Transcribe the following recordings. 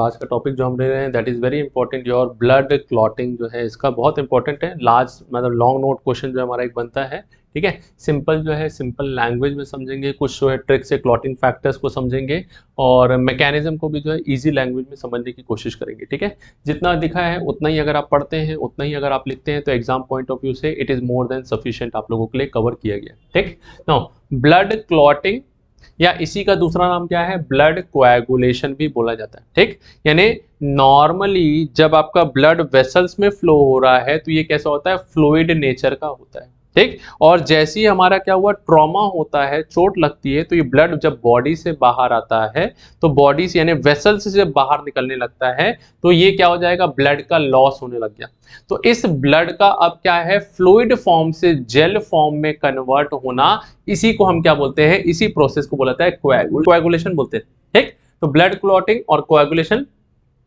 आज का टॉपिक जो हम ले रहे हैं that is very important. Your blood clotting जो है इसका बहुत इंपॉर्टेंट है। लार्ज मतलब लॉन्ग नोट क्वेश्चन जो हमारा एक बनता है, ठीक है। सिंपल जो है सिंपल लैंग्वेज में समझेंगे, कुछ जो है ट्रिक्स से क्लॉटिंग फैक्टर्स को समझेंगे और मैकेनिज्म को भी जो है इजी लैंग्वेज में समझने की कोशिश करेंगे, ठीक है। जितना दिखा है उतना ही अगर आप पढ़ते हैं, उतना ही अगर आप लिखते हैं तो एग्जाम पॉइंट ऑफ व्यू से it is more than sufficient आप लोगों के लिए कवर किया गया, ठीक। नाउ ब्लड क्लॉटिंग या इसी का दूसरा नाम क्या है, ब्लड कोएगुलेशन भी बोला जाता है, ठीक। यानी नॉर्मली जब आपका ब्लड वेसल्स में फ्लो हो रहा है तो ये कैसा होता है, फ्लूइड नेचर का होता है, ठीक। और जैसे ही हमारा क्या हुआ, ट्रॉमा होता है, चोट लगती है, तो ये ब्लड जब बॉडी से बाहर आता है तो बॉडी से यानी वेसल से जब बाहर निकलने लगता है तो ये क्या हो जाएगा, ब्लड का लॉस होने लग गया। तो इस ब्लड का अब क्या है, फ्लूइड फॉर्म से जेल फॉर्म में कन्वर्ट होना, इसी को हम क्या बोलते हैं, इसी प्रोसेस को बोला जाता है कोएगुलेशन बोलते हैं, ठीक। तो ब्लड क्लॉटिंग और coagulation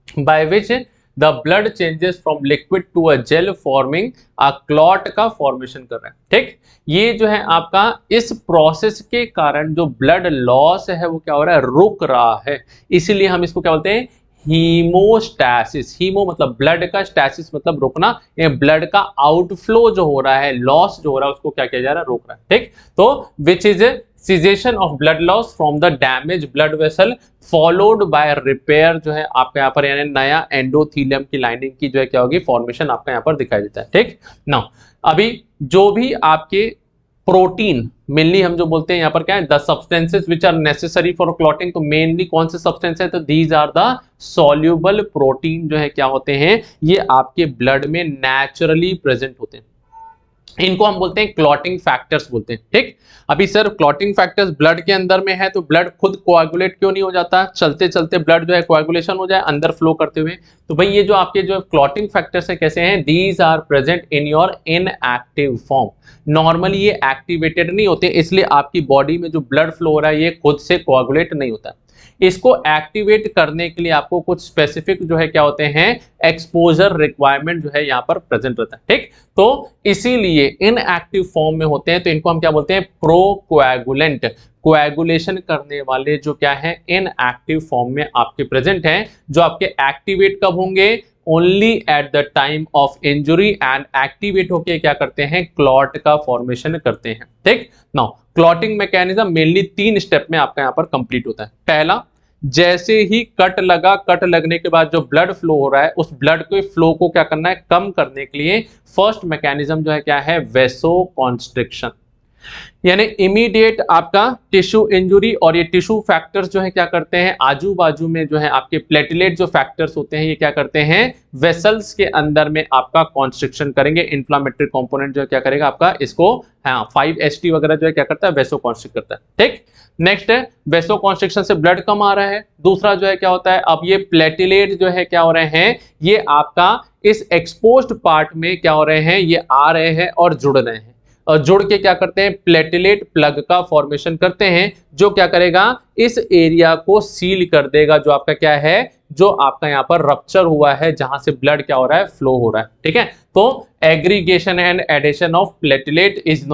by which the blood changes from liquid to a gel forming a clot का फॉर्मेशन कर रहा है, ठीक। ये जो है आपका इस प्रोसेस के कारण जो ब्लड लॉस है वो क्या हो रहा है, रुक रहा है। इसीलिए हम इसको क्या बोलते हैं, हीमोस्टैसिस। हीमो मतलब ब्लड का, स्टैसिस मतलब रुकना। ये ब्लड का आउटफ्लो जो हो रहा है, लॉस जो हो रहा है, उसको क्या किया जा रहा है, रोक रहा है, ठीक। तो which is cessation of blood loss from the damage blood vessel followed by repair जो है आपका यहाँ पर यानी नया एंडोथीलियम की लाइनिंग की जो है क्या होगी, फॉर्मेशन आपका यहाँ पर दिखाई देता है, ठीक। नाउ अभी जो भी आपके प्रोटीन मेनली हम जो बोलते हैं यहाँ पर क्या है, the substances which are necessary for clotting, तो मेनली कौन से सब्सटेंस है, तो these are the soluble protein जो है क्या होते हैं, ये आपके ब्लड में नेचुरली प्रेजेंट होते हैं। इनको हम बोलते हैं क्लॉटिंग फैक्टर्स बोलते हैं, ठीक। अभी सर क्लॉटिंग फैक्टर्स ब्लड के अंदर में है तो ब्लड खुद कोआगुलेट क्यों नहीं हो जाता, चलते चलते ब्लड जो है कोआगुलेशन हो जाए अंदर फ्लो करते हुए। तो भाई ये जो आपके जो क्लॉटिंग फैक्टर्स है कैसे हैं, these are present in your inactive form. Normally ये एक्टिवेटेड नहीं होते, इसलिए आपकी बॉडी में जो ब्लड फ्लो हो रहा है ये खुद से कोआगुलेट नहीं होता। इसको एक्टिवेट करने के लिए आपको कुछ स्पेसिफिक जो है क्या होते हैं, एक्सपोजर रिक्वायरमेंट जो है यहाँ पर प्रेजेंट रहता है, ठीक। तो इसीलिए इनएक्टिव फॉर्म में होते हैं तो इनको हम क्या बोलते हैं, प्रोकोएगुलेंट। कोएगुलेशन करने वाले जो क्या है, इनएक्टिव फॉर्म में आपके प्रेजेंट हैं। जो आपके एक्टिवेट कब होंगे, only at the time of injury and activate होके क्या करते हैं, क्लॉट का फॉर्मेशन करते हैं, ठीक। Now clotting mechanism mainly 3 step में आपका यहाँ पर कंप्लीट होता है। पहला, जैसे ही कट लगा, कट लगने के बाद जो ब्लड फ्लो हो रहा है उस ब्लड के फ्लो को क्या करना है, कम करने के लिए फर्स्ट मैकेनिज्म जो है क्या है, वेसो कॉन्स्ट्रिक्शन। यानी इमीडिएट आपका टिश्यू इंजुरी और ये टिश्यू फैक्टर्स जो है क्या करते हैं, आजू बाजू में जो है आपके प्लेटलेट जो फैक्टर्स होते हैं ये क्या करते हैं, वेसल्स के अंदर में आपका कॉन्स्ट्रिक्शन करेंगे। इन्फ्लामेटरी कंपोनेंट जो है क्या करेगा आपका, इसको 5-HT वगैरह जो है क्या करता है, वेसो कॉन्स्ट्रिक्ट करता है, ठीक। नेक्स्ट है, वेसो कॉन्स्ट्रिक्शन से ब्लड कम आ रहा है। दूसरा जो है क्या होता है, अब ये प्लेटलेट जो है क्या हो रहे हैं, ये आपका इस एक्सपोज्ड पार्ट में क्या हो रहे हैं, ये आ रहे हैं और जुड़ रहे हैं और जुड़ के क्या करते हैं, प्लेटलेट प्लग का फॉर्मेशन करते हैं, जो क्या करेगा, इस एरिया को सील कर देगा, जो आपका क्या है, जो आपका यहाँ पर रप्चर हुआ है, जहां से ब्लड क्या हो रहा है, फ्लो हो रहा है, ठीक है। तो aggregation and addition of platelet is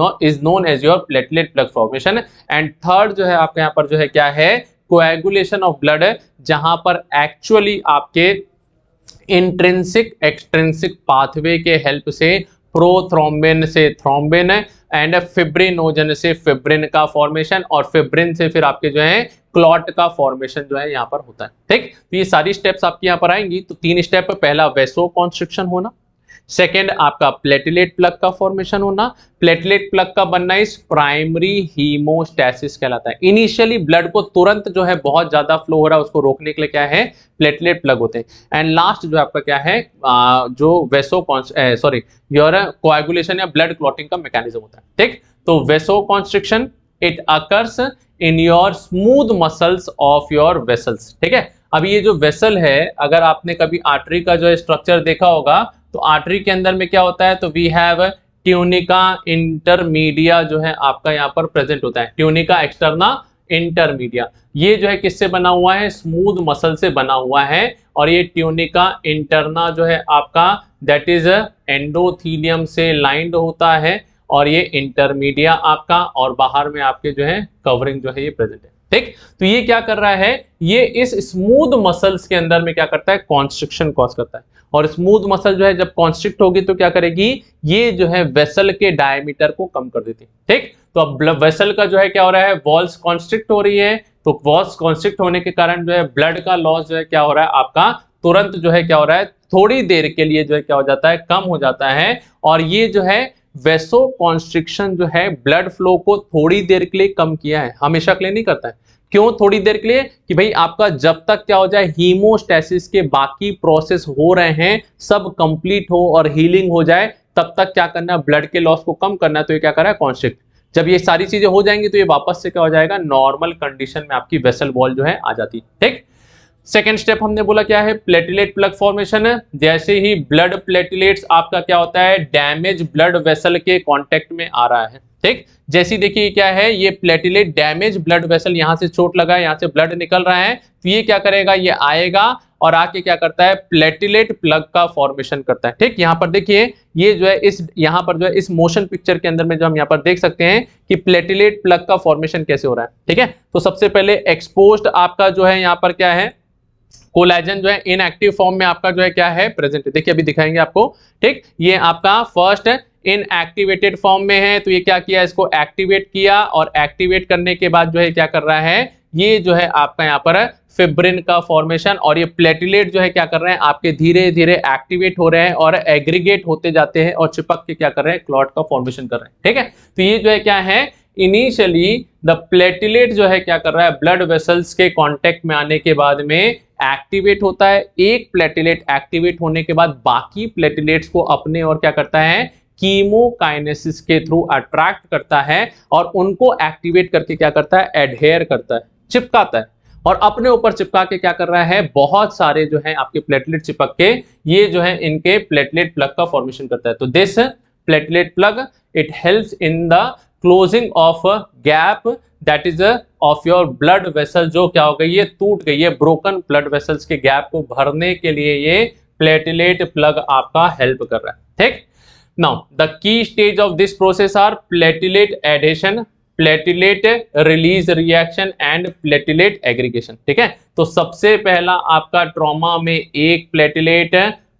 known as your platelet plug formation. And third जो है आपका यहाँ पर जो है क्या है, कोएगुलेशन ऑफ ब्लड, जहां पर एक्चुअली आपके इंट्रिंसिक एक्सट्रिंसिक पाथवे के हेल्प से प्रोथ्रोम्बिन से थ्रोम्बिन एंड फिब्रिनोजन से फिब्रिन का फॉर्मेशन और फिब्रिन से फिर आपके जो है क्लॉट का फॉर्मेशन जो है यहाँ पर होता है, ठीक। तो ये सारी स्टेप्स आपकी यहाँ पर आएंगी। तो 3 स्टेप, पहला वेसो कॉन्स्ट्रिक्शन होना, सेकेंड आपका प्लेटलेट प्लग का फॉर्मेशन होना। प्लेटलेट प्लग का बनना इस प्राइमरी हीमोस्टैसिस कहलाता है। इनिशियली ब्लड को तुरंत जो है बहुत ज्यादा फ्लो हो रहा है उसको रोकने के लिए क्या है, प्लेटलेट प्लग होते हैं। एंड लास्ट जो आपका क्या है, जो वेसो सॉरी योर कोएगुलेशन या ब्लड क्लॉटिंग का मैकेनिज्म होता है, ठीक। तो vasoconstriction it occurs in your smooth muscles of your vessels, ठीक है। अब ये जो वेसल है, अगर आपने कभी आर्टरी का जो स्ट्रक्चर देखा होगा तो आर्टरी के अंदर में क्या होता है, तो वी हैव ट्यूनिका इंटरमीडिया जो है आपका यहाँ पर प्रेजेंट होता है, ट्यूनिका एक्सटर्ना इंटरमीडिया। ये जो है किससे बना हुआ है, स्मूथ मसल से बना हुआ है। और ये ट्यूनिका इंटरना जो है आपका दैट इज एंडोथीलियम से लाइंड होता है और ये इंटरमीडिया आपका, और बाहर में आपके जो है कवरिंग जो है ये प्रेजेंट है, ठीक। तो ये क्या कर रहा है, ये इस स्मूथ मसल्स के अंदर में क्या करता है, कॉन्स्ट्रिक्शन कॉज करता है। और स्मूथ मसल जो है जब कॉन्स्ट्रिक्ट होगी तो क्या करेगी, ये जो है वेसल के डायमीटर को कम कर देती है। ठीक। तो अब वेसल का जो है क्या हो रहा है, वॉल्स कॉन्स्ट्रिक्ट हो रही है, तो वॉल्स कॉन्स्ट्रिक्ट होने के कारण जो है ब्लड का लॉस जो है क्या हो रहा है आपका, तुरंत जो है क्या हो रहा है, थोड़ी देर के लिए जो है क्या हो जाता है, कम हो जाता है। और ये जो है वेसो कॉन्स्ट्रिक्शन जो है ब्लड फ्लो को थोड़ी देर के लिए कम किया है, हमेशा के लिए नहीं करता है। क्यों थोड़ी देर के लिए, कि भाई आपका जब तक क्या हो जाए, हीमोस्टेसिस के बाकी प्रोसेस हो रहे हैं, सब कंप्लीट हो और हीलिंग हो जाए, तब तक क्या करना है, ब्लड के लॉस को कम करना है। तो ये क्या कर रहा है, कॉन्स्ट्रिक्ट। जब ये सारी चीजें हो जाएंगी तो ये वापस से क्या हो जाएगा, नॉर्मल कंडीशन में आपकी वेसल वॉल जो है आ जाती है। ठीक। सेकेंड स्टेप हमने बोला क्या है, प्लेटलेट प्लग फॉर्मेशन है। जैसे ही ब्लड प्लेटलेट्स आपका क्या होता है, डैमेज ब्लड वेसल के कांटेक्ट में आ रहा है। ठीक। जैसे देखिए क्या है, ये प्लेटलेट डैमेज ब्लड वेसल, यहां से चोट लगा है, यहां से ब्लड निकल रहा है, तो ये क्या करेगा, ये आएगा और आके क्या करता है, प्लेटलेट प्लग का फॉर्मेशन करता है। ठीक। यहां पर देखिए, ये जो है इस यहां पर जो है इस मोशन पिक्चर के अंदर में जो हम यहां पर देख सकते हैं कि प्लेटलेट प्लग का फॉर्मेशन कैसे हो रहा है। ठीक है। तो सबसे पहले एक्सपोज्ड आपका जो है यहां पर क्या है, कोलेजन जो है इनएक्टिव फॉर्म में आपका जो है क्या है, प्रेजेंट है। देखिए अभी दिखाएंगे आपको। ठीक। ये आपका फर्स्ट इनएक्टिवेटेड फॉर्म में है, तो ये क्या किया, इसको एक्टिवेट किया, और एक्टिवेट करने के बाद जो है क्या कर रहा है, ये जो है आपका यहाँ पर फिब्रिन का फॉर्मेशन, और ये प्लेटलेट जो है क्या कर रहे हैं आपके, धीरे धीरे एक्टिवेट हो रहे हैं और एग्रीगेट होते जाते हैं और चिपक के क्या कर रहे हैं, क्लॉट का फॉर्मेशन कर रहे हैं। ठीक है। तो ये जो है क्या है, इनिशियली द प्लेटलेट जो है क्या कर रहा है, ब्लड वेसल्स के कांटेक्ट में आने के बाद में एक्टिवेट होता है। एक प्लेटलेट एक्टिवेट होने के बाद बाकी प्लेटलेट्स को अपने और क्या करता है, कीमोकाइनेसिस के थ्रू अट्रैक्ट करता है, और उनको एक्टिवेट करके क्या करता है, एडहेयर करता है, चिपकाता है, और अपने ऊपर चिपका के क्या कर रहा है, बहुत सारे जो है आपके प्लेटलेट चिपक के ये जो है इनके प्लेटलेट प्लग का फॉर्मेशन करता है। तो this platelet plug it helps in the closing of gap that is of your blood vessel, जो क्या हो गई, ये टूट गई है, ब्रोकन ब्लड वेसल्स के गैप को भरने के लिए ये प्लेटलेट प्लग आपका हेल्प कर रहा है। ठीक। Now the key stage of this process are platelet adhesion, platelet release reaction and platelet aggregation. ठीक है। तो सबसे पहला आपका ट्रॉमा में एक प्लेटलेट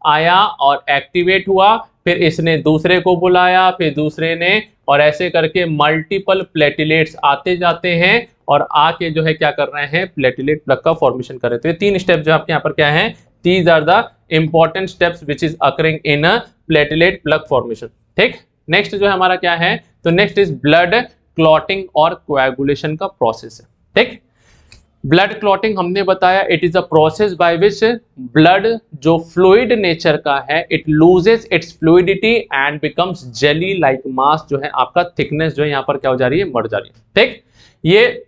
आया और एक्टिवेट हुआ, फिर इसने दूसरे को बुलाया, फिर दूसरे ने, और ऐसे करके मल्टीपल प्लेटलेट्स आते जाते हैं और आके जो है क्या कर रहे हैं, प्लेटलेट प्लग का फॉर्मेशन कर रहे हैं। तो ये तीन स्टेप जो आपके यहाँ पर क्या है, these are the important steps which is occurring in a platelet plug formation. ठीक। नेक्स्ट जो है हमारा क्या है, तो नेक्स्ट इज ब्लड क्लॉटिंग और कोएगुलेशन का प्रोसेस है। ठीक। ब्लड क्लॉटिंग हमने बताया, it is a process by which blood जो फ्लूइड नेचर का है, it loses its fluidity and becomes jelly like mass, जो है आपका थिकनेस जो है यहाँ पर क्या हो जा रही है, बढ़ जा रही है। ठीक। ये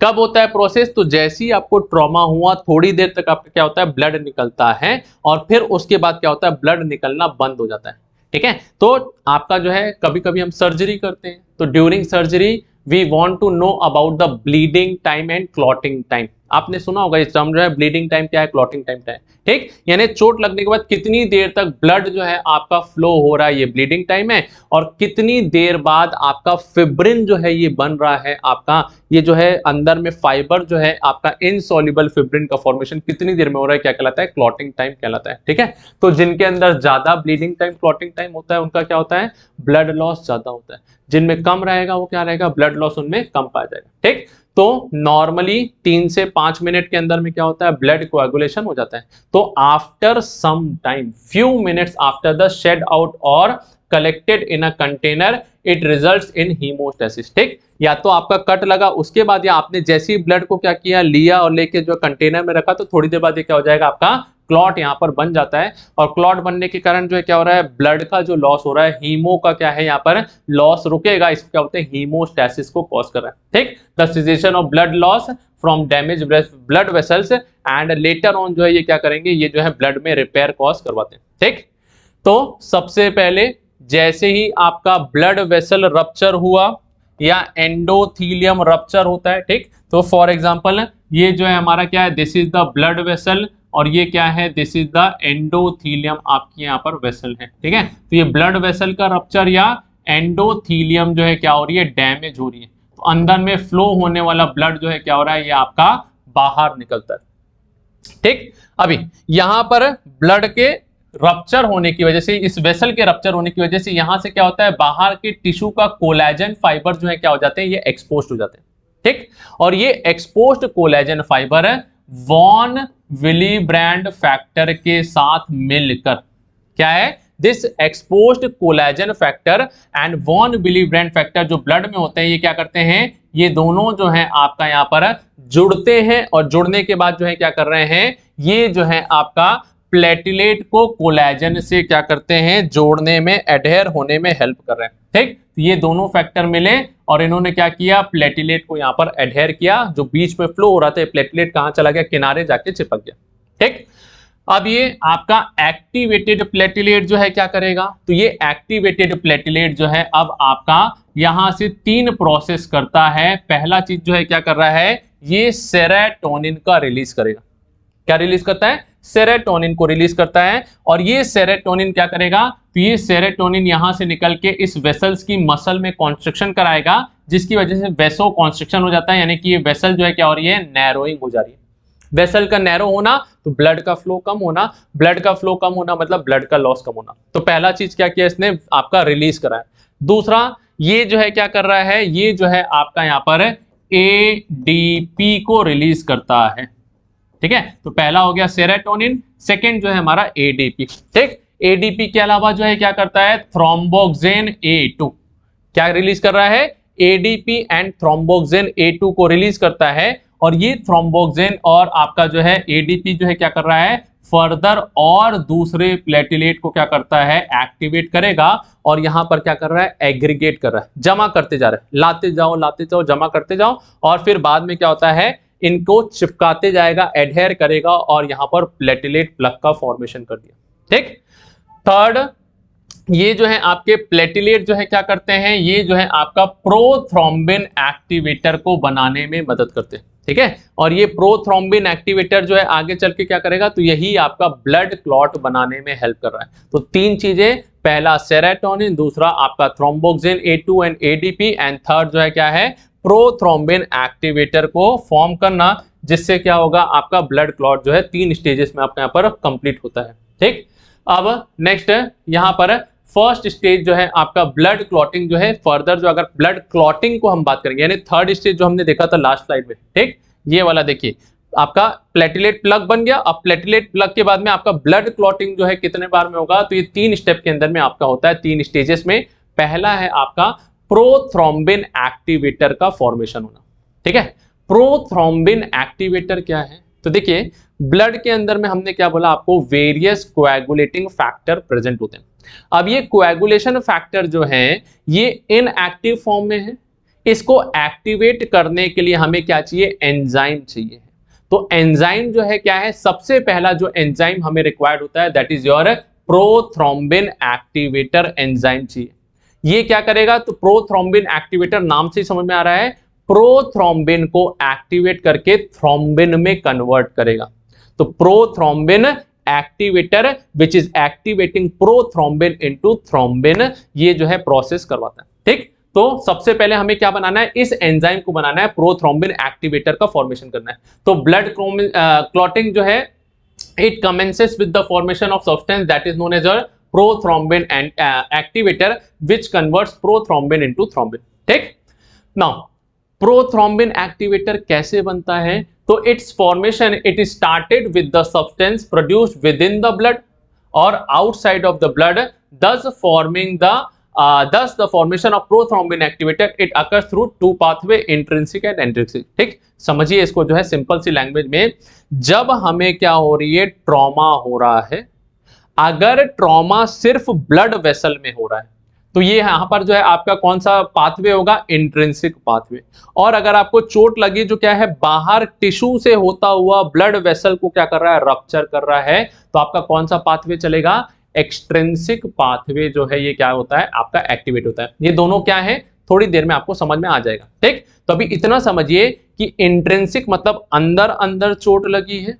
कब होता है प्रोसेस, तो जैसे ही आपको ट्रॉमा हुआ थोड़ी देर तक आपका क्या होता है, ब्लड निकलता है, और फिर उसके बाद क्या होता है, ब्लड निकलना बंद हो जाता है। ठीक है। तो आपका जो है कभी कभी हम सर्जरी करते हैं, तो during surgery we want to know about the bleeding time and clotting time. आपने सुना होगा इस टर्म जो है, ब्लीडिंग टाइम क्या है, क्लॉटिंग टाइम क्या है। ठीक। यानी चोट लगने के बाद कितनी देर तक ब्लड जो है आपका फ्लो हो रहा है, ये ब्लीडिंग टाइम है, और कितनी देर बाद आपका फिब्रिन जो है ये बन रहा है, आपका ये जो है अंदर में फाइबर जो है आपका इनसॉल्युबल फिब्रिन का फॉर्मेशन कितनी देर में हो रहा है, क्या कहलाता है, क्लॉटिंग टाइम कहलाता है। ठीक है। तो जिनके अंदर ज्यादा ब्लीडिंग टाइम, क्लॉटिंग टाइम होता है, उनका क्या होता है, ब्लड लॉस ज्यादा होता है। जिनमें कम रहेगा वो क्या रहेगा, ब्लड लॉस उनमें कम पाया जाएगा। ठीक। तो नॉर्मली 3 से 5 मिनट के अंदर में क्या होता है, ब्लड कोएगुलेशन हो जाता है। तो after some time, few minutes after the shed out और collected in a container, it results in haemostasis. ठीक। या तो आपका कट लगा उसके बाद, या आपने जैसे ही ब्लड को क्या किया, लिया और लेके जो कंटेनर में रखा, तो थोड़ी देर बाद ये क्या हो जाएगा, आपका क्लॉट यहाँ पर बन जाता है, और क्लॉट बनने के कारण जो है क्या हो रहा है, ब्लड का जो लॉस हो रहा है, हीमो का क्या है यहाँ पर लॉस रुकेगा, इसको क्या बोलते हैं, हीमोस्टेसिस को कॉज कर रहा है। ठीक। The cessation of blood loss from damage blood vessels and later on जो है ये क्या करेंगे, ये जो है ब्लड में रिपेयर कॉज करवाते हैं। ठीक। तो सबसे पहले जैसे ही आपका ब्लड वेसल रप्चर हुआ या एंडोथीलियम रप्चर होता है, ठीक, तो फॉर एग्जांपल ये जो है हमारा क्या है, this is the blood vessel, और ये क्या है, दिस इज द एंडोथीलियम, आपकी यहाँ पर वेसल है। ठीक है। तो ये ब्लड वेसल का रप्चर या एंडोथीलियम जो है क्या हो रही है, डैमेज हो रही है। तो अंदर में फ्लो होने वाला ब्लड जो है क्या हो रहा है, ये आपका बाहर निकलता है। ठीक, अभी यहां पर ब्लड के रप्चर होने की वजह से, इस वेसल के रप्चर होने की वजह से यहां से क्या होता है, बाहर के टिश्यू का कोलेजन फाइबर जो है क्या हो जाते हैं, ये एक्सपोज्ड हो जाते हैं। ठीक, और ये exposed collagen fibre von Willebrand factor के साथ मिलकर क्या है, this exposed collagen factor and von Willebrand factor जो ब्लड में होते हैं, ये क्या करते हैं, ये दोनों जो है आपका यहां पर जुड़ते हैं, और जुड़ने के बाद जो है क्या कर रहे हैं, ये जो है आपका प्लेटिलेट को कोलेजन से क्या करते हैं, जोड़ने में, एडहेयर होने में हेल्प कर रहे हैं। ठीक, ये दोनों फैक्टर मिले और इन्होंने क्या किया, प्लेटिलेट को यहां पर एडहेयर किया, जो बीच में फ्लो हो रहा था प्लेटिलेट कहां चला गया, किनारे जाके चिपक गया। ठीक, अब ये आपका एक्टिवेटेड प्लेटिलेट जो है क्या करेगा, तो ये एक्टिवेटेड प्लेटिलेट जो है अब आपका यहां से 3 प्रोसेस करता है। पहला चीज जो है क्या कर रहा है, ये सेरोटोनिन का रिलीज करेगा। क्या रिलीज करता है, सेरोटोनिन को रिलीज करता है। और ये सेरोटोनिन क्या करेगा, तो ये सेरोटोनिन यहां से निकल के इस वेसल्स की मसल में कॉन्स्ट्रिक्शन कराएगा, जिसकी वजह से वेसो कॉन्स्ट्रिक्शन हो जाता है, यानी कि ये वेसल जो है क्या हो रही है, नैरोइंग हो जा रही है। वेसल का नैरो होना तो ब्लड का फ्लो कम होना, ब्लड का फ्लो कम होना मतलब ब्लड का लॉस कम होना। तो पहला चीज क्या किया इसने, आपका रिलीज करा है। दूसरा ये जो है क्या कर रहा है, ये जो है आपका यहां पर एडीपी को रिलीज करता है। ठीक है, तो पहला हो गया सेरोटोनिन, सेकंड जो है हमारा एडीपी। ठीक, एडीपी के अलावा जो है क्या करता है, थ्रोम्बोक्सिन A2 क्या रिलीज कर रहा है, एडीपी एंड थ्रोम्बोक्सिन A2 को रिलीज करता है। और ये थ्रोम्बोक्सिन और आपका जो है एडीपी जो है क्या कर रहा है, फर्दर और दूसरे प्लेटिलेट को क्या करता है, एक्टिवेट करेगा, और यहां पर क्या कर रहा है, एग्रीगेट कर रहा है, जमा करते जा रहा है, लाते जाओ जमा करते जाओ, और फिर बाद में क्या होता है, इनको चिपकाते जाएगा, एडहेयर करेगा, और यहां पर प्लेटिलेट प्लग का फॉर्मेशन कर दिया। ठीक, थर्ड ये जो है आपके प्लेटिलेट जो है क्या करते हैं, ये जो है आपका प्रोथ्रोम्बिन एक्टिवेटर को बनाने में मदद करते हैं। ठीक है, और ये प्रोथ्रोम्बिन एक्टिवेटर जो है आगे चल के क्या करेगा, तो यही आपका ब्लड क्लॉट बनाने में हेल्प कर रहा है। तो 3 चीजें, पहला सेरोटोनिन, दूसरा आपका thromboxane A2 and ADP, and third जो है क्या है, प्रोथ्रोम्बिन एक्टिवेटर को फॉर्म करना, जिससे क्या होगा, आपका ब्लड क्लॉट जो है 3 स्टेजेस में आपका यहाँ पर कंप्लीट होता है। ठीक, अब नेक्स्ट यहाँ पर फर्स्ट स्टेज जो है आपका ब्लड क्लॉटिंग जो है, फर्दर जो अगर ब्लड क्लॉटिंग को हम बात करेंगे, यानी थर्ड स्टेज जो हमने देखा था लास्ट स्लाइड में। ठीक, ये वाला देखिए, आपका प्लेटिलेट प्लग बन गया। अब प्लेटिलेट प्लग के बाद में आपका ब्लड क्लॉटिंग जो है कितने बार में होगा, तो ये 3 स्टेप के अंदर में आपका होता है, 3 स्टेजेस में। पहला है आपका प्रोथ्रोम्बिन एक्टिवेटर का फॉर्मेशन होना। ठीक है, प्रोथ्रोम्बिन एक्टिवेटर क्या है, तो देखिए ब्लड के अंदर में हमने क्या बोला आपको, वेरियस कोएगुलेटिंग फैक्टर प्रेजेंट होते हैं। अब ये कोएगुलेशन फैक्टर जो है ये इनएक्टिव फॉर्म में है, इसको एक्टिवेट करने के लिए हमें क्या चाहिए, एंजाइम चाहिए। तो एंजाइम जो है क्या है, सबसे पहला जो एंजाइम हमें रिक्वायर्ड होता है, that is your prothrombin activator enzyme चाहिए। ये क्या करेगा, तो प्रोथ्रोम्बिन एक्टिवेटर नाम से समझ में आ रहा है, प्रोथ्रोम्बिन को एक्टिवेट करके थ्रोम्बिन में कन्वर्ट करेगा। तो prothrombin activator which is activating prothrombin into thrombin, ये जो है प्रोसेस करवाता है। ठीक, तो सबसे पहले हमें क्या बनाना है, इस एंजाइम को बनाना है, प्रोथ्रोम्बिन एक्टिवेटर का फॉर्मेशन करना है। तो ब्लड क्लॉटिंग जो है, it commences with the formation of substance that is known as prothrombin activator which converts prothrombin into thrombin. ठीक, नाउ प्रोथ्रोम्बिन एक्टिवेटर कैसे बनता है, तो its formation it is started with the substance produced within the blood और outside of the blood, thus the formation of prothrombin activator it occurs through 2 pathway, intrinsic and extrinsic। ठीक, समझिए इसको जो है सिंपल सी language में, जब हमें क्या हो रही है, ट्रॉमा हो रहा है, अगर ट्रॉमा सिर्फ ब्लड वेसल में हो रहा है, तो ये यहां पर जो है आपका कौन सा पाथवे होगा, इंट्रिंसिक पाथवे। और अगर आपको चोट लगी जो क्या है, बाहर टिश्यू से होता हुआ ब्लड वेसल को क्या कर रहा है, रप्चर कर रहा है, तो आपका कौन सा पाथवे चलेगा, एक्सट्रिंसिक पाथवे जो है ये क्या होता है, आपका एक्टिवेट होता है। ये दोनों क्या है, थोड़ी देर में आपको समझ में आ जाएगा। ठीक, तो अभी इतना समझिए कि इंट्रिंसिक मतलब अंदर अंदर चोट लगी है,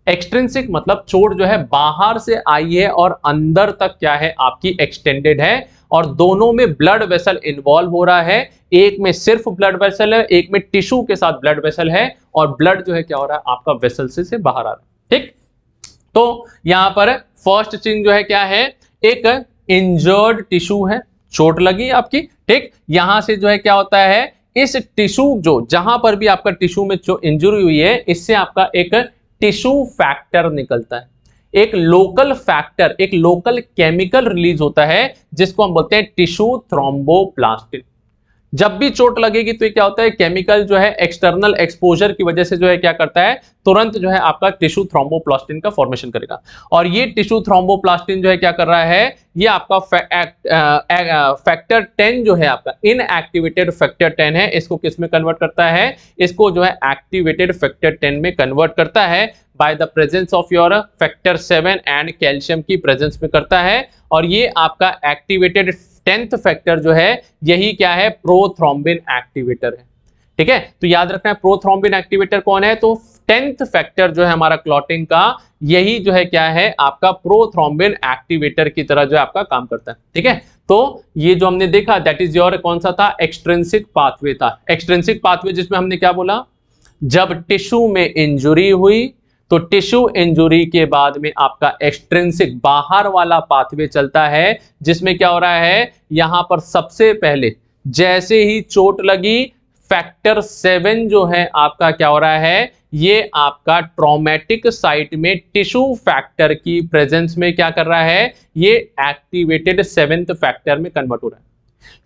एक्सट्रिंसिक मतलब चोट जो है बाहर से आई है और अंदर तक क्या है आपकी एक्सटेंडेड है, और दोनों में ब्लड वेसल इन्वॉल्व हो रहा है। एक में सिर्फ ब्लड वेसल है, एक में टिश्यू के साथ ब्लड वेसल है, और ब्लड जो है क्या हो रहा है आपका वेसल से बाहर आ रहा है। ठीक, तो यहां पर फर्स्ट चीज जो है क्या है, एक इंजर्ड टिश्यू है, चोट लगी आपकी। ठीक, यहां से जो है क्या होता है, इस टिश्यू जो जहां पर भी आपका टिश्यू में जो इंजरी हुई है, इससे आपका एक टिश्यू फैक्टर निकलता है, एक लोकल फैक्टर, एक लोकल केमिकल रिलीज होता है जिसको हम बोलते हैं टिश्यू थ्रोम्बोप्लास्टिन। जब भी चोट लगेगी तो ये क्या होता है, केमिकल जो है एक्सटर्नल एक्सपोजर की वजह से जो है क्या करता है, तुरंत जो है आपका टिश्यू थ्रोम्बोप्लास्टिन का फॉर्मेशन करेगा। और ये टिश्यू थ्रोम्बोप्लास्टिन जो है क्या कर रहा है, ये आपका फैक्टर 10 जो है आपका इनएक्टिवेटेड फैक्टर 10 है, इसको किस में कन्वर्ट करता है, इसको जो है एक्टिवेटेड फैक्टर 10 में कन्वर्ट करता है by the presence of your factor 7 and calcium की प्रेजेंस में करता है। और ये आपका एक्टिवेटेड 10th फैक्टर जो है, यही क्या है, प्रोथ्रोम्बिन एक्टिवेटर है। ठीक है, तो याद रखना है प्रोथ्रोम्बिन एक्टिवेटर कौन है, तो 10th फैक्टर जो है हमारा क्लॉटिंग का, यही जो है क्या है आपका प्रोथ्रोम्बिन एक्टिवेटर की तरह जो है आपका काम करता है। ठीक है, तो ये जो हमने देखा दैट इज योर कौन सा था, एक्सट्रिंसिक पाथवे था। एक्सट्रिंसिक पाथवे जिसमें हमने क्या बोला, जब टिश्यू में इंजुरी हुई तो टिश्यू इंजुरी के बाद में आपका एक्सट्रिंसिक बाहर वाला पाथवे चलता है, जिसमें क्या हो रहा है, यहां पर सबसे पहले जैसे ही चोट लगी, फैक्टर 7 जो है आपका क्या हो रहा है, ये आपका ट्रॉमेटिक साइट में टिश्यू फैक्टर की प्रेजेंस में क्या कर रहा है, ये एक्टिवेटेड 7th फैक्टर में कन्वर्ट हो रहा है।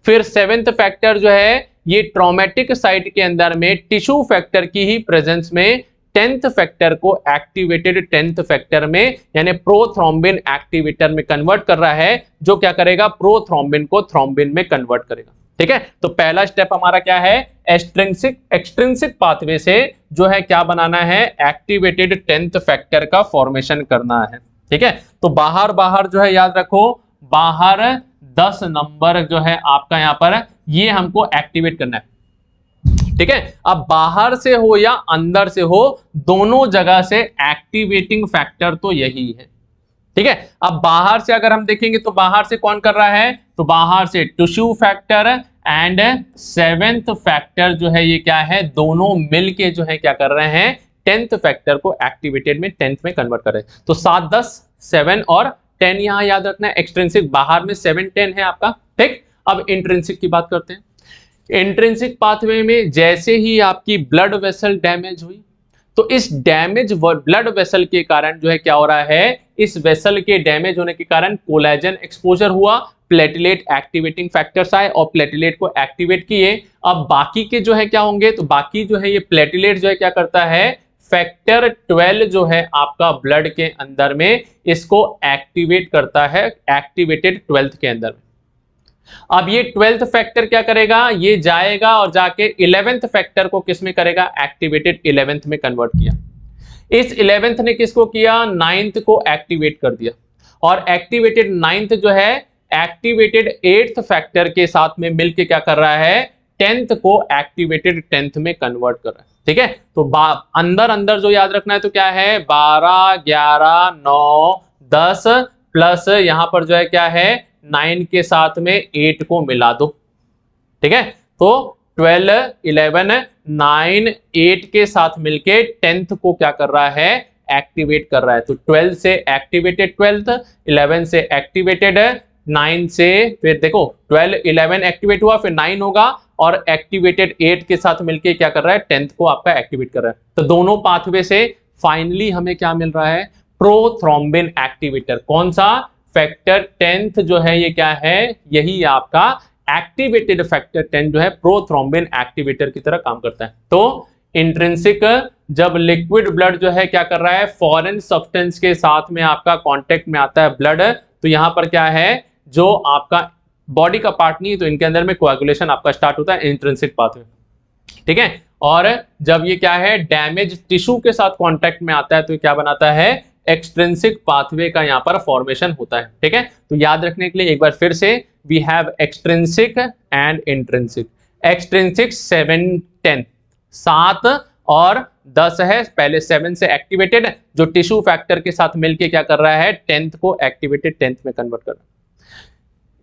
फिर 7th फैक्टर जो है, ये ट्रॉमेटिक साइट के अंदर में टिश्यू फैक्टर की ही प्रेजेंस में 10th फैक्टर को एक्टिवेटेड 10th फैक्टर में यानी प्रोथ्रोम्बिन एक्टिवेटर में कन्वर्ट कर रहा है, जो क्या करेगा, प्रोथ्रोम्बिन को थ्रोम्बिन में कन्वर्ट करेगा। ठीक है, तो पहला स्टेप हमारा क्या है, एक्सट्रिंसिक पाथवे से जो है क्या बनाना है, एक्टिवेटेड 10th फैक्टर का फॉर्मेशन करना है। ठीक है, तो बाहर बाहर जो है याद रखो, बाहर 10 नंबर जो है आपका यहां पर, ये हमको एक्टिवेट करना है। ठीक है, अब बाहर से हो या अंदर से हो, दोनों जगह से एक्टिवेटिंग फैक्टर तो यही है। ठीक है, अब बाहर से अगर हम देखेंगे तो बाहर से कौन कर रहा है, तो बाहर से tissue factor and 7th factor जो है ये क्या है, दोनों मिलके जो है क्या कर रहे हैं, 10th फैक्टर को एक्टिवेटेड में 10th में कन्वर्ट कर रहे हैं। तो 7 10 7 और 10 यहां याद रखना है, एक्सट्रिंसिक बाहर में 7 10 है आपका। ठीक, अब इंट्रिंसिक की बात करते हैं। इंट्रिंसिक पाथवे में जैसे ही आपकी ब्लड वेसल डैमेज हुई, तो इस डैमेज ब्लड वेसल के कारण जो है क्या हो रहा है, इस वेसल के डैमेज होने के कारण कोलेजन एक्सपोजर हुआ, प्लेटलेट एक्टिवेटिंग फैक्टर्स आए और प्लेटलेट को एक्टिवेट किए। अब बाकी के जो है क्या होंगे, तो बाकी जो है ये प्लेटलेट जो है क्या करता है, फैक्टर 12 जो है आपका ब्लड के अंदर में, इसको एक्टिवेट करता है, एक्टिवेटेड 12th के अंदर में। अब ये 12th फैक्टर क्या करेगा, ये जाएगा और जाके 11th फैक्टर को किस में करेगा, एक्टिवेटेड 11th में कन्वर्ट किया। इस 11th ने किसको किया, 9th को एक्टिवेट कर दिया। और एक्टिवेटेड 9th जो है एक्टिवेटेड 8th फैक्टर के साथ में मिलके क्या कर रहा है, 10th को एक्टिवेटेड 10th में कन्वर्ट कर रहा है। ठीक है, तो अंदर अंदर जो याद रखना है तो क्या है, 12 11 9 10 प्लस यहां पर जो है क्या है, 9 के साथ में 8 को मिला दो। ठीक है, तो 12 11 9 8 के साथ मिलके 10th को क्या कर रहा है, एक्टिवेट कर रहा है। तो 12 से एक्टिवेटेड 12th, 11 से एक्टिवेटेड 9 से, फिर देखो 12 11 एक्टिवेट हुआ, फिर 9 होगा और एक्टिवेटेड 8 के साथ मिलके क्या कर रहा है, 10th को आपका एक्टिवेट कर रहा है। तो दोनों पाथवे से फाइनली हमें क्या मिल रहा है, प्रोथ्रोम्बिन एक्टिवेटर। कौन सा, फैक्टर 10th जो है ये क्या है, यही आपका एक्टिवेटेड फैक्टर 10 जो है प्रोथ्रोम्बिन एक्टिवेटर की तरह काम करता है। तो इंट्रिंसिक जब लिक्विड ब्लड जो है क्या कर रहा है, फॉरेन सब्सटेंस के साथ में आपका कांटेक्ट में आता है ब्लड, तो यहां पर क्या है, जो आपका बॉडी का पार्ट नहीं, तो इनके अंदर में कोएगुलेशन आपका स्टार्ट होता है इंट्रिंसिक पाथवे। ठीक है, और जब ये क्या है, डैमेज टिश्यू के साथ कांटेक्ट में आता है, तो क्या बनाता है, एक्सट्रिंसिक पाथवे का यहां पर फॉर्मेशन होता है। ठीक है, तो याद रखने के लिए एक बार फिर से, we have extrinsic and intrinsic. Extrinsic 7 10 7 और 10 है, पहले 7 से एक्टिवेटेड, जो टिश्यू फैक्टर के साथ मिलके क्या कर रहा है, 10th को एक्टिवेटेड 10th में कन्वर्ट कर रहा है।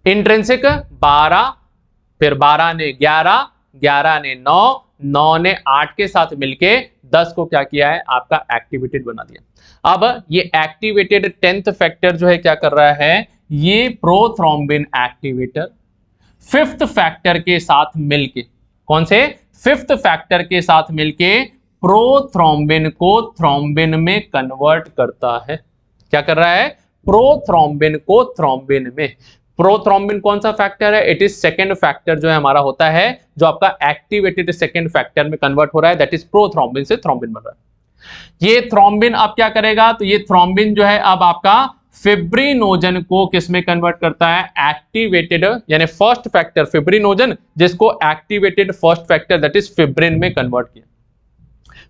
इंट्रिंसिक 12 फिर 12 ने 11, 11 ने 9, 9 ने 8 के साथ मिलके 10 को क्या किया है, आपका एक्टिवेटेड बना दिया। अब ये एक्टिवेटेड 10th फैक्टर जो है क्या कर रहा है, ये प्रोथ्रोम्बिन एक्टिवेटर 5th फैक्टर के साथ मिलके, कौन से, 5th फैक्टर के साथ मिलके प्रोथ्रोम्बिन को थ्रोम्बिन में कन्वर्ट करता है। क्या कर रहा है, प्रोथ्रोम्बिन को थ्रोम्बिन में। प्रोथ्रोम्बिन कौन सा फैक्टर है, इट इज सेकंड फैक्टर जो है हमारा होता है, जो आपका एक्टिवेटेड सेकंड फैक्टर में कन्वर्ट हो रहा है, दैट इज प्रोथ्रोम्बिन से थ्रोम्बिन बन रहा है। ये थ्रोम्बिन अब क्या करेगा, तो ये थ्रोम्बिन जो है अब आपका फिब्रिनोजन को किस में कन्वर्ट करता है, एक्टिवेटेड यानी फर्स्ट फैक्टर फिब्रिनोजन, जिसको activated first factor that is fibrin में कन्वर्ट किया।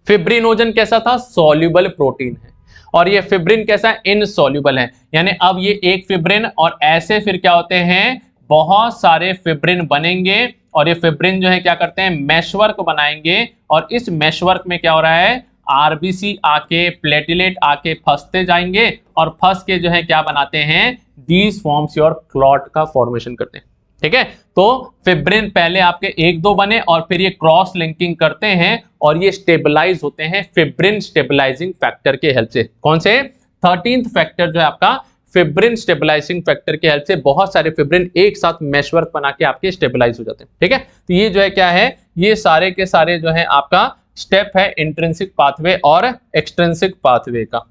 फिब्रिनोजन कैसा था, सॉल्युबल प्रोटीन है, और ये फिब्रिन कैसा, इनसॉल्युबल है, यानी अब ये एक फिब्रिन और ऐसे फिर क्या होते हैं, बहुत सारे फिब्रिन बनेंगे, और ये फिब्रिन जो है क्या करते हैं, मैशवर्क बनाएंगे, और इस मैशवर्क में क्या हो रहा है, आरबीसी आके, प्लेटलेट आके फंसते जाएंगे, और फंस के जो है क्या बनाते हैं, दीज फॉर्म्स योर क्लॉट का फॉर्मेशन करते हैं। ठीक है, तो फिब्रिन पहले आपके एक दो बने और फिर ये क्रॉस लिंकिंग करते हैं और ये स्टेबलाइज होते हैं फिब्रिन स्टेबलाइजिंग फैक्टर के हेल्प से। कौन से, 13th फैक्टर जो है आपका फिब्रिन स्टेबलाइजिंग फैक्टर के हेल्प से बहुत सारे फिब्रिन एक साथ मैशवर्क बना के आपके स्टेबलाइज हो जाते हैं। ठीक है, तो ये जो है क्या है, ये सारे के सारे जो है आपका स्टेप है इंट्रिंसिक पाथवे और एक्सट्रिंसिक पाथवे का।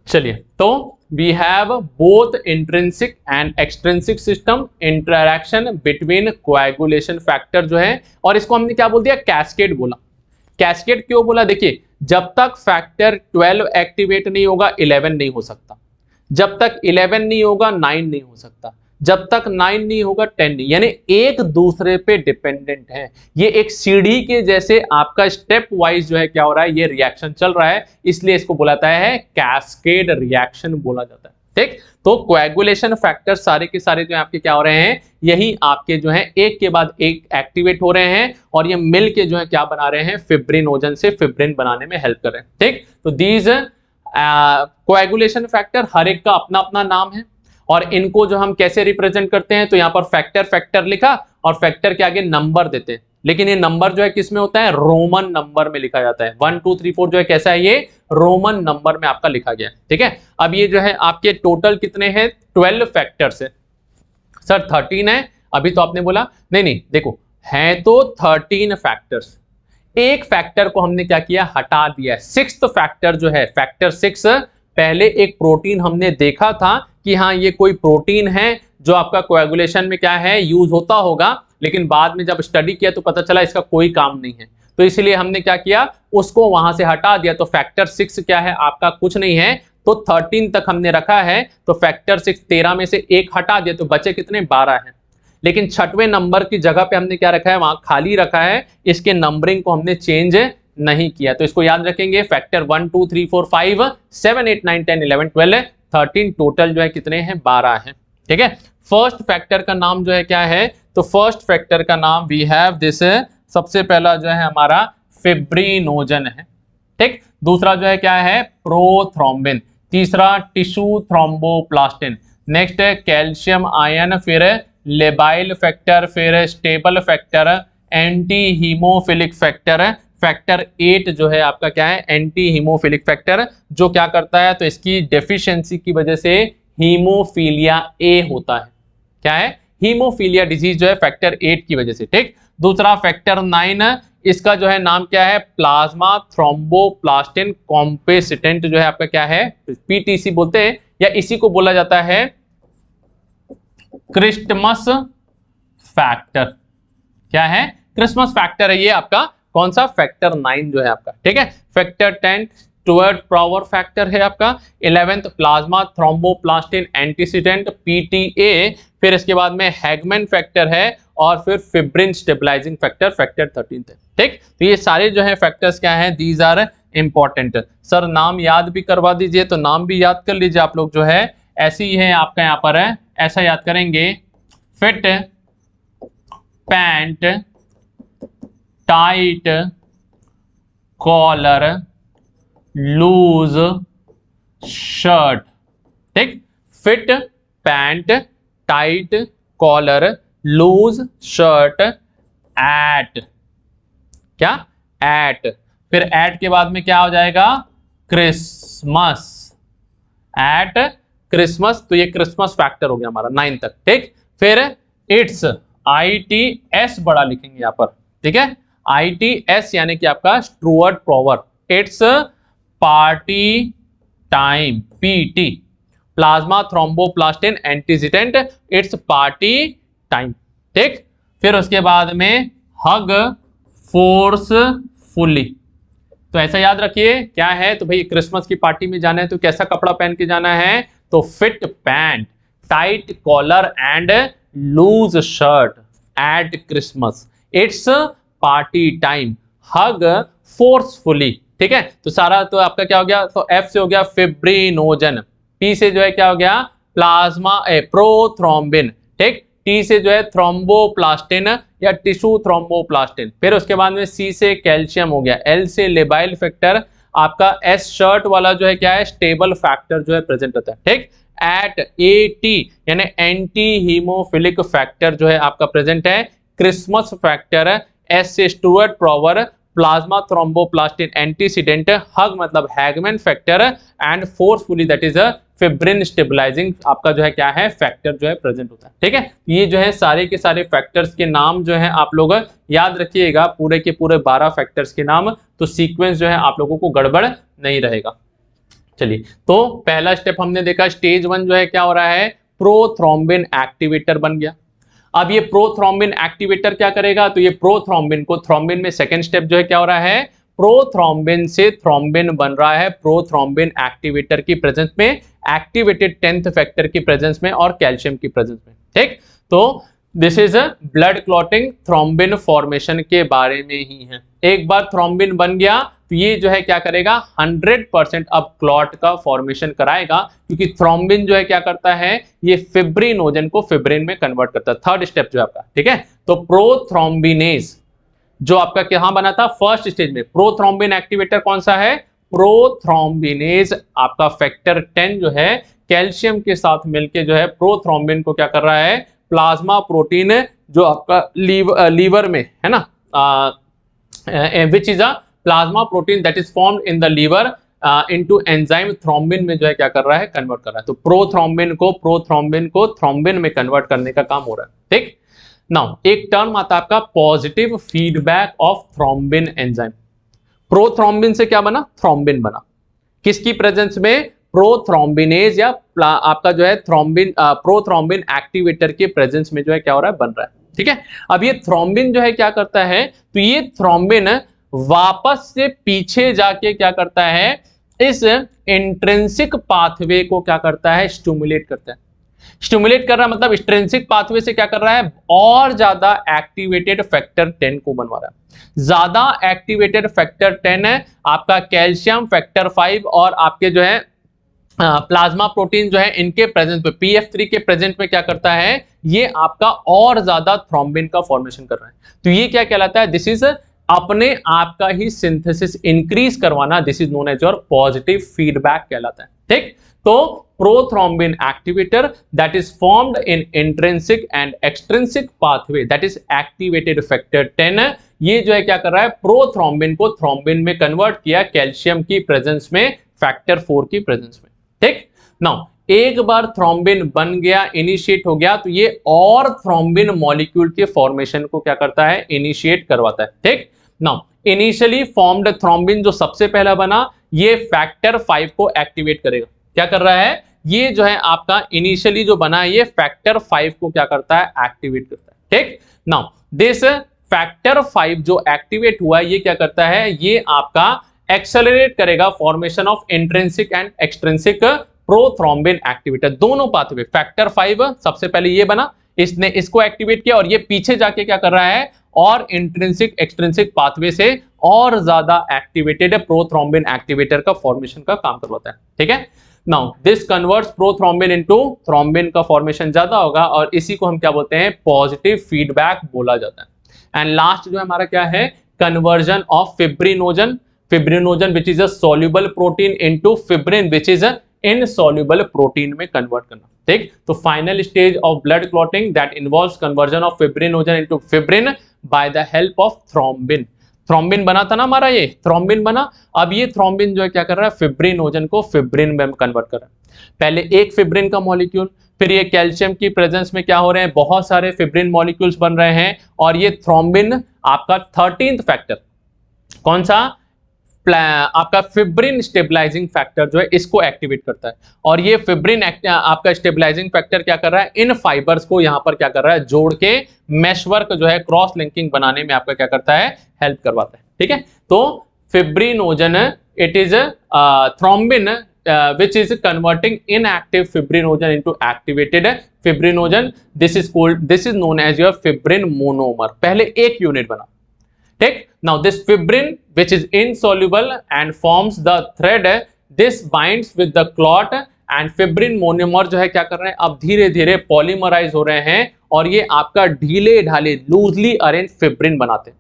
चलिए, तो we have both intrinsic and extrinsic system interaction between coagulation factor जो है, और इसको हमने क्या बोल दिया, कैस्केड बोला। कैस्केड क्यों बोला, देखिए जब तक फैक्टर 12 एक्टिवेट नहीं होगा 11 नहीं हो सकता, जब तक 11 नहीं होगा 9 नहीं हो सकता, जब तक 9 नहीं होगा 10 नहीं, यानी एक दूसरे पे डिपेंडेंट है। ये एक सीढ़ी के जैसे आपका स्टेप वाइज जो है क्या हो रहा है, ये रिएक्शन चल रहा है, इसलिए इसको बुलाता है कैस्केड रिएक्शन बोला जाता है। ठीक, तो कोएगुलेशन फैक्टर सारे के सारे जो है आपके क्या हो रहे हैं, यही आपके जो है एक के बाद एक एक्टिवेट हो रहे हैं, और ये मिल के जो है क्या बना रहे हैं, फिब्रिनोजन से फिब्रिन बनाने में हेल्प कर रहे हैं। ठीक, तो दीज कोएगुलेशन फैक्टर हर एक का अपना अपना नाम है, और इनको जो हम कैसे रिप्रेजेंट करते हैं, तो यहाँ पर फैक्टर फैक्टर लिखा और फैक्टर के आगे नंबर देते हैं, लेकिन ये नंबर जो है किस में होता है, रोमन नंबर में लिखा जाता है। 1 2 3 4 जो है कैसा है, ये रोमन नंबर में आपका लिखा गया है। ठीक है, अब ये जो है आपके टोटल कितने हैं, 12 फैक्टर्स है। सर 13 है, अभी तो आपने बोला नहीं नहीं, देखो है तो 13 फैक्टर्स, एक फैक्टर को हमने क्या किया, हटा दिया। 6th फैक्टर जो है, फैक्टर 6, पहले एक प्रोटीन हमने देखा था कि हाँ ये कोई प्रोटीन है जो आपका कोएगुलेशन में क्या है, यूज होता होगा, लेकिन बाद में जब स्टडी किया तो पता चला इसका कोई काम नहीं है, तो इसलिए हमने क्या किया, उसको वहां से हटा दिया। तो फैक्टर 6 क्या है आपका, कुछ नहीं है, तो 13 तक हमने रखा है, तो फैक्टर 6 13 में से एक हटा दिया तो बचे कितने, 12 है। लेकिन 6वें नंबर की जगह पे हमने क्या रखा है, वहां खाली रखा है, इसके नंबरिंग को हमने चेंज नहीं किया। तो इसको याद रखेंगे, फैक्टर 1 2 3 4 5 7 8 9 10 11 12 13 टोटल जो है कितने हैं, 12 हैं। ठीक है, फर्स्ट फैक्टर का नाम जो है क्या है, तो फर्स्ट फैक्टर का नाम वी हैव दिस, सबसे पहला जो है हमारा फिब्रिनोजन है। ठीक, दूसरा जो है क्या है, प्रोथ्रोम्बिन, तीसरा टिश्यू थ्रोम्बोप्लास्टिन, नेक्स्ट है कैल्शियम आयन, फिर लेबाइल फैक्टर, फिर stable factor, anti haemophilic factor, factor 8 जो है आपका क्या है, एंटी हीमोफिलिक फैक्टर, जो क्या करता है, तो इसकी डेफिशिएंसी की वजह से हीमोफीलिया ए होता है। क्या है, हीमोफीलिया डिजीज जो है फैक्टर 8 की वजह से। ठीक, दूसरा फैक्टर 9, इसका जो है नाम क्या है, प्लाज्मा थ्रोम्बोप्लास्टिन कॉम्पेसिटेंट जो है आपका क्या है, पीटीसी बोलते हैं, या इसी को बोला जाता है क्रिस्टमस फैक्टर। क्या है, क्रिसमस फैक्टर है ये आपका, कौन सा, फैक्टर 9 जो है आपका। ठीक है, फैक्टर 10 स्टुअर्ट पावर फैक्टर है आपका, 11th plasma thromboplastin antecedent PTA, फिर इसके बाद में हैगमैन फैक्टर है, और फिर फिब्रिन स्टेबलाइजिंग फैक्टर फैक्टर 13 है। ठीक, तो ये सारे जो है फैक्टर्स क्या हैं, दीज आर इंपॉर्टेंट। सर नाम याद भी करवा दीजिए, तो नाम भी याद कर लीजिए आप लोग, जो है ऐसे ही है आपका, यहाँ पर है ऐसा याद करेंगे, fit, pant, tight, collar, loose, shirt. ठीक, fit, pant, tight collar loose shirt eight, क्या एट, फिर एट के बाद में क्या हो जाएगा क्रिसमस, एट क्रिसमस, तो ये क्रिसमस फैक्टर हो गया हमारा 9 तक, ठीक। फिर इट्स, ITS बड़ा लिखेंगे यहाँ पर, ठीक है, ITS यानी कि आपका Stuart proverb, it's party time, PT, plasma thromboplastin antecedent, it's party time, ठीक। फिर उसके बाद में हग फोर्सफुली, तो ऐसा याद रखिए क्या है, तो भाई क्रिसमस की पार्टी में जाना है तो कैसा कपड़ा पहन के जाना है, तो fit pant, tight collar and loose shirt at Christmas, it's party time, hug forcefully, ठीक है। तो सारा तो आपका क्या हो गया, तो F से हो गया फिब्रिनोजन, P से जो है क्या हो गया प्लाज्मा प्रोथ्रोम्बिन, ठीक, T से जो है थ्रोम्बोप्लास्टिन या टिश्यू थ्रोम्बोप्लास्टिन, फिर उसके बाद में C से कैल्शियम हो गया, L से लेबाइल फैक्टर, आपका S शर्ट वाला जो है क्या है स्टेबल फैक्टर जो है प्रेजेंट होता है, ठीक। एट AT यानी एंटी हीमोफिलिक फैक्टर जो है आपका प्रेजेंट है, क्रिसमस फैक्टर, S से Stuart Prower, plasma thromboplastin antecedent, hag मतलब Hageman factor and forcefully that is a fibrin stabilising आपका जो है क्या है फैक्टर जो है प्रेजेंट होता है, ठीक है। ये जो है सारे के सारे फैक्टर्स के नाम जो है आप लोग याद रखिएगा, पूरे के पूरे 12 फैक्टर्स के नाम, तो सीक्वेंस जो है आप लोगों को गड़बड़ नहीं रहेगा। चलिए, तो पहला स्टेप हमने देखा, स्टेज 1 जो है क्या हो रहा है प्रोथ्रोम्बिन एक्टिवेटर बन गया। अब ये प्रोथ्रोम्बिन एक्टिवेटर क्या करेगा, तो ये प्रोथ्रोम्बिन को, थ्रोम्बिन में सेकंड स्टेप जो है क्या हो रहा है, प्रोथ्रोम्बिन से थ्रोम्बिन बन रहा है प्रोथ्रोम्बिन एक्टिवेटर की प्रेजेंस में, एक्टिवेटेड 10th फैक्टर की प्रेजेंस में और कैल्शियम की प्रेजेंस में, ठीक। तो this is blood clotting thrombin formation के बारे में ही है। एक बार थ्रोम्बिन बन गया तो ये जो है क्या करेगा 100% अब क्लॉट का फॉर्मेशन कराएगा, क्योंकि थ्रोम्बिन जो है क्या करता है, ये फिब्रिनोजन को फिब्रिन में कन्वर्ट करता है, थर्ड स्टेप जो है आपका, ठीक है। तो प्रोथ्रोम्बिनेज जो आपका कहां बना था फर्स्ट स्टेज में, प्रोथ्रोम्बिन एक्टिवेटर कौन सा है, प्रोथ्रोम्बिनेज आपका फैक्टर 10 जो है कैल्शियम के साथ मिलके जो है प्रोथ्रोम्बिन को क्या कर रहा है, प्लाज्मा प्रोटीन जो आपका लीवर में है ना, which is a plasma protein that is formed in the liver into enzyme thrombin में जो है क्या कर रहा है, कन्वर्ट कर रहा है। तो प्रोथ्रोम्बिन को थ्रोम्बिन में कन्वर्ट करने का काम हो रहा है, ठीक। नाउ एक टर्म आता है आपका positive feedback of thrombin enzyme. Prothrombin से क्या बना, थ्रोम्बिन बना, किसकी प्रेजेंस में, प्रोथ्रोम्बिनेज या आपका जो है थ्रोम्बिन प्रोथ्रोम्बिन एक्टिवेटर के प्रेजेंस में जो है क्या हो रहा है, बन रहा है, ठीक है। अब ये थ्रोम्बिन जो है क्या करता है, तो ये थ्रोम्बिन वापस से पीछे जाके क्या करता है, इस इंट्रिंसिक पाथवे को क्या करता है, स्टिमुलेट करता है। स्टिमुलेट कर रहा है मतलब एक्सट्रिंसिक पाथवे से क्या कर रहा है, और ज्यादा एक्टिवेटेड फैक्टर 10 को बनवा रहा है। ज्यादा एक्टिवेटेड फैक्टर 10 है आपका कैल्शियम फैक्टर 5 और आपके जो है प्लाज्मा प्रोटीन जो है इनके प्रेजेंस में, PF3 के प्रेजेंट में क्या करता है, ये आपका और ज्यादा थ्रोम्बिन का फॉर्मेशन कर रहा है। तो ये क्या कहलाता है, दिस इज अपने आप का ही सिंथेसिस इंक्रीज करवाना, this is known as your positive feedback कहलाता है, ठीक। तो prothrombin activator that is formed in intrinsic and extrinsic pathway that is activated factor 10, ये जो है क्या कर रहा है, प्रोथ्रोम्बिन को थ्रोम्बिन में कन्वर्ट किया कैल्शियम की प्रेजेंस में, फैक्टर 4 की प्रेजेंस में, ठीक। नाउ एक बार थ्रोम्बिन बन गया, इनिशिएट हो गया, तो ये और थ्रोम्बिन मॉलिक्यूल के फॉर्मेशन को क्या करता है, इनिशिएट करवाता है, ठीक। नाउ इनिशियली फॉर्म्ड थ्रोम्बिन जो सबसे पहला बना, ये फैक्टर 5 को एक्टिवेट करेगा। क्या कर रहा है, ये जो है आपका इनिशियली जो बना है, ये फैक्टर 5 को क्या करता है, एक्टिवेट करता है, ठीक। नाउ दिस फैक्टर 5 जो एक्टिवेट हुआ है, ये क्या करता है, ये आपका एक्सेलरेट करेगा formation of intrinsic and extrinsic prothrombin activator, दोनों पाथवे। फैक्टर 5 सबसे पहले ये बना, इसने इसको एक्टिवेट किया और ये पीछे जाके क्या कर रहा है, और इंट्रिंसिक एक्सट्रिंसिक पाथवे से और ज्यादा एक्टिवेटेड प्रोथ्रोम्बिन एक्टिवेटर का फॉर्मेशन का काम करवाता है, ठीक है। Now this converts prothrombin into thrombin का फॉर्मेशन ज्यादा होगा और इसी को हम क्या बोलते हैं, पॉजिटिव फीडबैक बोला जाता है। एंड लास्ट जो हमारा क्या है, conversion of fibrinogen, fibrinogen which is a soluble protein into fibrin which is a insoluble protein में कन्वर्ट करना। ठीक। तो final stage of blood clotting that involves conversion of fibrinogen into fibrin bye the help of thrombin. Thrombin बना था ना हमारा, ये thrombin बना। अब ये थ्रोम्बिन जो है क्या कर रहा है, फिब्रिनोजन को फिब्रिन में कन्वर्ट कर रहा है। पहले एक फिब्रिन का मॉलिक्यूल, फिर ये कैल्शियम की प्रेजेंस में क्या हो रहे हैं, बहुत सारे फिब्रिन मॉलिक्यूल्स बन रहे हैं, और ये थ्रोम्बिन आपका 13th फैक्टर, कौन सा, आपका फिब्रिन स्टेबलाइजिंग फैक्टर जो है इसको एक्टिवेट करता है। और ये फिब्रिन आपका स्टेबलाइजिंग फैक्टर क्या कर रहा है, इन फाइबर्स को यहां पर क्या कर रहा है, जोड़ के मेशवर्क जो है क्रॉस लिंकिंग बनाने में आपका क्या करता है, हेल्प करवाता है। ठीक है, तो fibrinogen it is thrombin which is converting inactive fibrinogen into activated fibrinogen. This is known as your fibrin monomer. पहले एक यूनिट बना, ठीक। Now this fibrin which is insoluble and forms the thread, this binds with the clot and fibrin monomer जो है क्या कर रहे हैं, अब धीरे धीरे पॉलीमराइज हो रहे हैं और ये आपका ढीले ढाले लूजली अरेंज फिब्रिन बनाते हैं।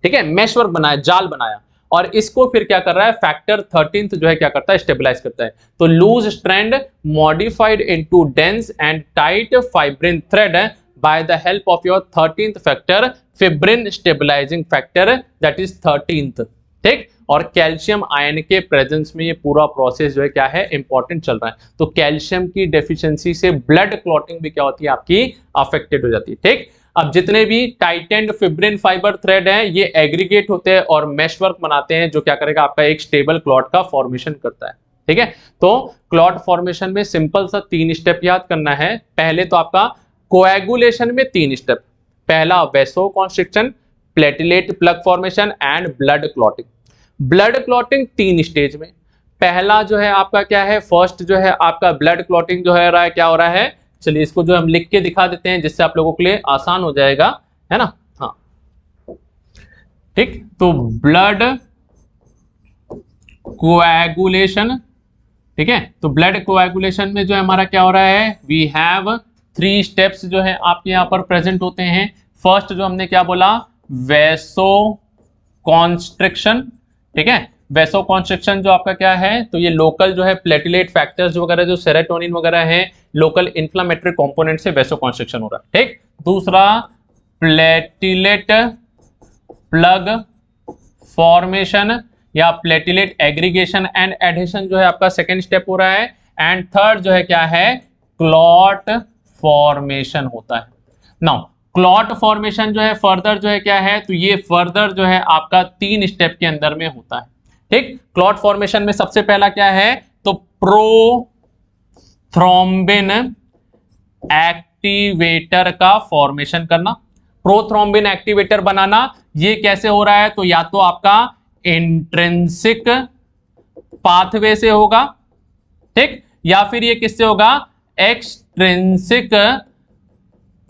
ठीक है, मेशवर्क बनाया, जाल बनाया, और इसको फिर क्या कर रहा है, फैक्टर 13th जो है क्या करता है, स्टेबलाइज करता है। तो loose strand modified into dense and tight fibrin thread by the help of your 13th factor, fibrin stabilising factor that is 13th। ठीक, और कैल्शियम आयन के प्रेजेंस में ये पूरा प्रोसेस जो है क्या है, इंपॉर्टेंट चल रहा है। तो कैल्शियम की डेफिशिएंसी से ब्लड क्लॉटिंग भी क्या होती है, आपकी अफेक्टेड हो जाती है। ठीक, अब जितने भी टाइटेंड फिब्रिन फाइबर थ्रेड हैं ये एग्रीगेट होते हैं और मेशवर्क बनाते हैं, जो क्या करेगा, आपका एक स्टेबल क्लॉट का फॉर्मेशन करता है। ठीक है, तो क्लॉट फॉर्मेशन में सिंपल सा 3 स्टेप याद करना है। पहले तो आपका कोएगुलेशन में 3 स्टेप, पहला vasoconstriction, platelet plug formation and blood clotting. Blood clotting 3 stage में, पहला जो है आपका क्या है, फर्स्ट जो है आपका ब्लड क्लॉटिंग जो है रहा है, क्या हो रहा है, चलिए इसको जो हम लिख के दिखा देते हैं जिससे आप लोगों के लिए आसान हो जाएगा, है ना। हाँ ठीक, तो ब्लड कोएगुलेशन, ठीक है, तो ब्लड कोएगुलेशन में जो है हमारा क्या हो रहा है, वी हैव 3 स्टेप्स जो है आपके यहाँ पर प्रेजेंट होते हैं। फर्स्ट जो हमने क्या बोला, वेसोकॉन्स्ट्रिक्शन। ठीक है, वेसोकॉन्स्ट्रिक्शन जो आपका क्या है, तो ये लोकल जो है प्लेटलेट फैक्टर्स वगैरह जो सेरोटोनिन वगैरह है, लोकल इन्फ्लामेटरी कंपोनेंट से वेसोकॉन्स्ट्रिक्शन हो रहा है। ठीक, दूसरा प्लेटलेट प्लग फॉर्मेशन या प्लेटलेट एग्रीगेशन एंड एडिशन जो है आपका सेकेंड स्टेप हो रहा है। एंड थर्ड जो है क्या है, क्लॉट फॉर्मेशन होता है। नाउ क्लॉट फॉर्मेशन जो है फर्दर जो है क्या है, तो ये फर्दर जो है आपका 3 स्टेप के अंदर में होता है। ठीक, क्लॉट फॉर्मेशन में सबसे पहला क्या है, तो प्रोथ्रोम्बिन एक्टिवेटर का फॉर्मेशन करना। प्रोथ्रोम्बिन एक्टिवेटर बनाना ये कैसे हो रहा है, तो या तो आपका इंट्रिंसिक पाथवे से होगा, ठीक, या फिर ये किससे होगा, एक्सट्रिंसिक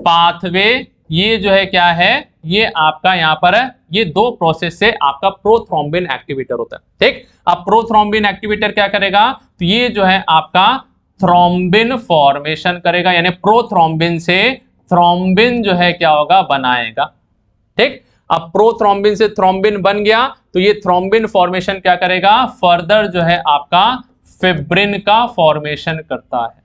पाथवे। ये जो है क्या है, ये आपका यहां पर है, ये 2 प्रोसेस से आपका प्रोथ्रोम्बिन एक्टिवेटर होता है। ठीक, अब प्रोथ्रोम्बिन एक्टिवेटर क्या करेगा, तो ये जो है आपका थ्रोम्बिन फॉर्मेशन करेगा, यानी प्रोथ्रोम्बिन से थ्रोम्बिन जो है क्या होगा, बनाएगा। ठीक, अब प्रोथ्रोम्बिन से थ्रोम्बिन बन गया, तो ये थ्रोम्बिन फॉर्मेशन क्या करेगा, फर्दर जो है आपका फिब्रिन का फॉर्मेशन करता है।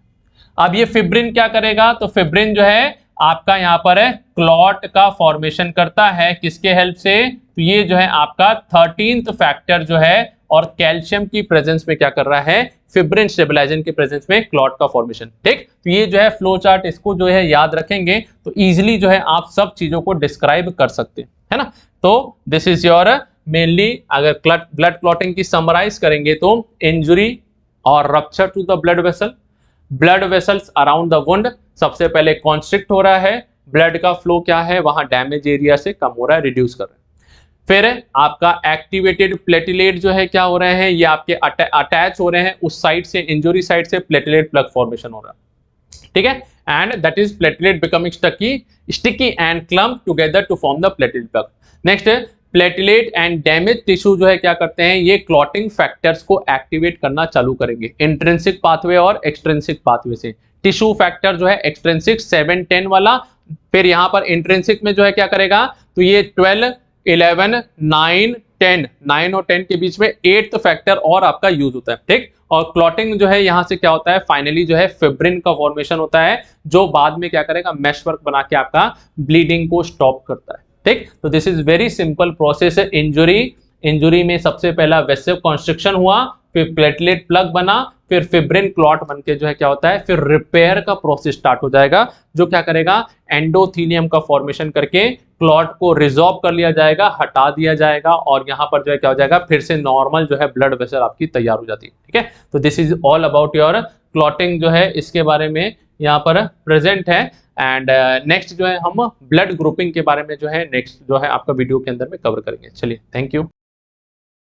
अब ये फिब्रिन क्या करेगा, तो फिब्रिन जो है आपका यहां पर है क्लॉट का फॉर्मेशन करता है, किसके हेल्प से, तो ये जो है आपका 13th फैक्टर जो है और कैल्शियम की प्रेजेंस में क्या कर रहा है, फिब्रिन स्टेबलाइजेशन की प्रेजेंस में क्लॉट का फॉर्मेशन। ठीक, तो ये जो है फ्लो चार्ट, इसको जो है याद रखेंगे तो इजीली जो है आप सब चीजों को डिस्क्राइब कर सकते हैं, है ना। तो दिस इज योर मेनली, अगर ब्लड क्लॉटिंग की समराइज करेंगे तो इंजुरी और rupture to the blood vessel, blood vessels around the wound सबसे पहले कॉन्स्ट्रिक्ट हो रहा है, ब्लड का फ्लो क्या है वहां डैमेज एरिया से कम हो रहा है, रिड्यूस कर रहा है। फिर आपका एक्टिवेटेड प्लेटलेट जो है क्या हो रहे हैं, ये आपके अटैच हो रहे हैं उस साइड से, इंजुरी साइड से प्लेटलेट प्लग फॉर्मेशन हो रहा है। ठीक है, and that is platelet becoming sticky and clump together to form the platelet plug. Next, platelet and damage tissue जो है क्या करते हैं, ये क्लॉटिंग फैक्टर्स को एक्टिवेट करना चालू करेंगे, इंट्रिंसिक पाथवे और एक्सट्रिंसिक पाथवे से। टिश्यू फैक्टर जो है एक्सट्रिंसिक 7-10 वाला, फिर यहां पर इंट्रिंसिक में जो है क्या करेगा, तो ये 12, 11, 9, 10, 9 और 10 के बीच में 8th फैक्टर और आपका यूज होता है। ठीक, और क्लॉटिंग जो है यहाँ से क्या होता है, फाइनली जो है फिब्रिन का फॉर्मेशन होता है, जो बाद में क्या करेगा, मैश वर्क बना के आपका ब्लीडिंग को स्टॉप करता है। ठीक, तो this is very simple process है। इंजुरी में सबसे पहला वेसिव कॉन्स्ट्रिक्शन हुआ, फिर प्लेटलेट प्लग बना, फिर फिब्रिन क्लॉट बनके जो है क्या होता है, फिर रिपेयर का प्रोसेस स्टार्ट हो जाएगा, जो क्या करेगा, एंडोथीलियम का फॉर्मेशन करके क्लॉट को रिजॉल्व कर लिया जाएगा, हटा दिया जाएगा, और यहाँ पर जो है क्या हो जाएगा, फिर से नॉर्मल जो है ब्लड वेसल आपकी तैयार हो जाती है। ठीक है, तो this is all about your clotting जो है, इसके बारे में यहाँ पर प्रेजेंट है। एंड नेक्स्ट जो है हम ब्लड ग्रुपिंग के बारे में जो है नेक्स्ट जो है आपका वीडियो के अंदर में कवर करेंगे। चलिए, थैंक यू।